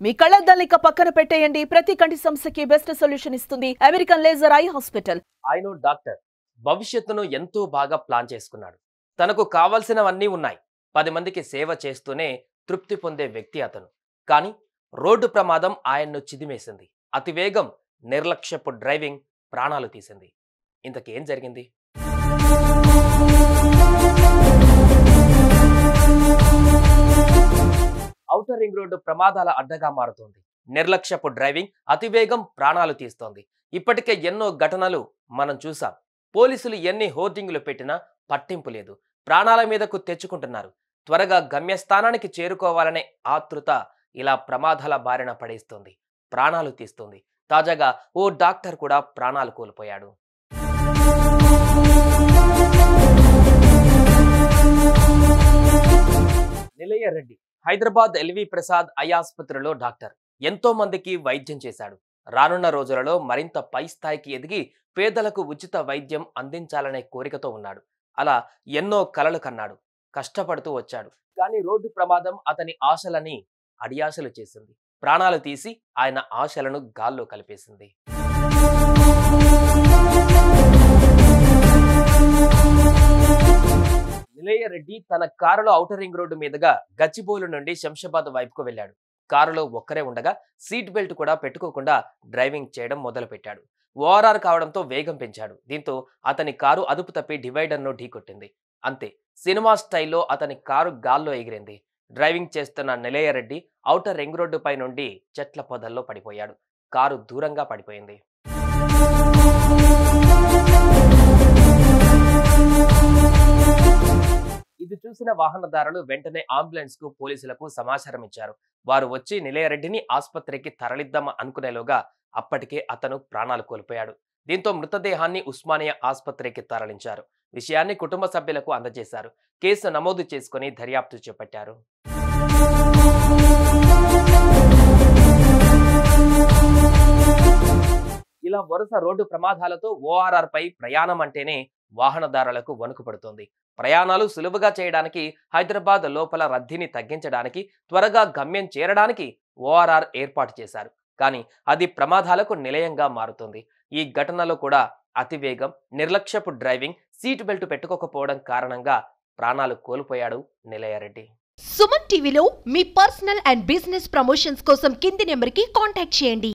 మీ కళ్ళద్దాలిక పక్కన పెట్టేయండి. ప్రతి కంటి సమస్యకి బెస్ట్ సొల్యూషన్ ఇస్తుంది అమెరికన్ లేజర్ ఐ హాస్పిటల్. ఆయన డాక్టర్ భవిష్యత్తును ఎంతో బాగా ప్లాన్ చేసుకున్నాడు. తనకు కావాల్సినవన్నీ ఉన్నాయి. 10 మందికి సేవ చేస్తూనే తృప్తి పొందే వ్యక్తి అతను. కానీ రోడ్డు ప్రమాదం ఆయన్ను చిదిమేసింది. అతివేగం, నిర్లక్ష్యపు డ్రైవింగ్ ప్రాణాలు తీసింది. ఇంతకేం జరిగింది? ఔటర్ రింగ్ రోడ్డు ప్రమాదాల అడ్డగా మారుతోంది. నిర్లక్ష్యపు డ్రైవింగ్, అతివేగం ప్రాణాలు తీస్తోంది. ఇప్పటికే ఎన్నో ఘటనలు మనం చూసాం. పోలీసులు ఎన్ని హోర్డింగులు పెట్టినా పట్టింపు లేదు. ప్రాణాల మీదకు తెచ్చుకుంటున్నారు. త్వరగా గమ్యస్థానానికి చేరుకోవాలనే ఆతృత ఇలా ప్రమాదాల బారిన పడేస్తుంది, ప్రాణాలు తీస్తుంది. తాజాగా ఓ డాక్టర్ కూడా ప్రాణాలు కోల్పోయాడు. నిలయ రెడ్డి హైదరాబాద్ ఎల్వి ప్రసాద్ ఐ ఆసుపత్రిలో డాక్టర్. ఎంతో మందికి వైద్యం చేశాడు. రానున్న రోజులలో మరింత పై స్థాయికి ఎదిగి పేదలకు ఉచిత వైద్యం అందించాలనే కోరికతో ఉన్నాడు. అలా ఎన్నో కలలు కన్నాడు, కష్టపడుతూ వచ్చాడు. కానీ రోడ్డు ప్రమాదం అతని ఆశలని అడియాశలు చేసింది. ప్రాణాలు తీసి ఆయన ఆశలను గాల్లో కలిపేసింది. నిలయ రెడ్డి తన కారులో ఔటర్ రింగ్ రోడ్డు మీదుగా గచ్చిబౌలి నుండి శంషాబాద్ వైపుకు వెళ్ళాడు. కారులో ఒక్కరే ఉండగా సీట్ బెల్ట్ కూడా పెట్టుకోకుండా డ్రైవింగ్ చేయడం మొదలుపెట్టాడు. ఓఆర్ఆర్ కావడంతో వేగం పెంచాడు. దీంతో అతని కారు అదుపు తప్పి డివైడర్ను ఢీకొట్టింది. అంతే, సినిమా స్టైల్లో అతని కారు గాల్లో ఎగిరింది. డ్రైవింగ్ చేస్తున్న నిలయ రెడ్డి ఔటర్ రింగ్ రోడ్డు పై నుండి చెట్ల పొదల్లో పడిపోయాడు. కారు దూరంగా పడిపోయింది. ఇది చూసిన వాహనదారులు వెంటనే అంబులెన్స్ కు, పోలీసులకు సమాచారం ఇచ్చారు. వారు వచ్చి నిలయ రెడ్డిని ఆసుపత్రికి తరలిద్దాం అనుకునేలోగా అప్పటికే అతను ప్రాణాలు కోల్పోయాడు. దీంతో మృతదేహాన్ని ఉస్మానియా ఆసుపత్రికి తరలించారు. విషయాన్ని కుటుంబ సభ్యులకు అందజేశారు. కేసు నమోదు చేసుకుని దర్యాప్తు చేపట్టారు. ఇలా వరుస రోడ్డు ప్రమాదాలతో ఓఆర్ఆర్ పై ప్రయాణం అంటేనే వాహనదారులకు వణుకు పడుతోంది. ప్రయాణాలు సులువుగా చేయడానికి, హైదరాబాద్ లోపల రద్దీని తగ్గించడానికి, త్వరగా గమ్యం చేరడానికి ఓఆర్ఆర్ ఏర్పాటు చేశారు. కానీ అది ప్రమాదాలకు నిలయంగా మారుతుంది. ఈ ఘటనలో కూడా అతివేగం, నిర్లక్ష్యపు డ్రైవింగ్, సీట్ బెల్ట్ పెట్టుకోకపోవడం కారణంగా ప్రాణాలు కోల్పోయాడు నిలయ రెడ్డి. సుమన్ టీవీలో మీ పర్సనల్ అండ్ బిజినెస్ ప్రమోషన్స్ కోసం కింది నెంబర్కి కాంటాక్ట్ చేయండి.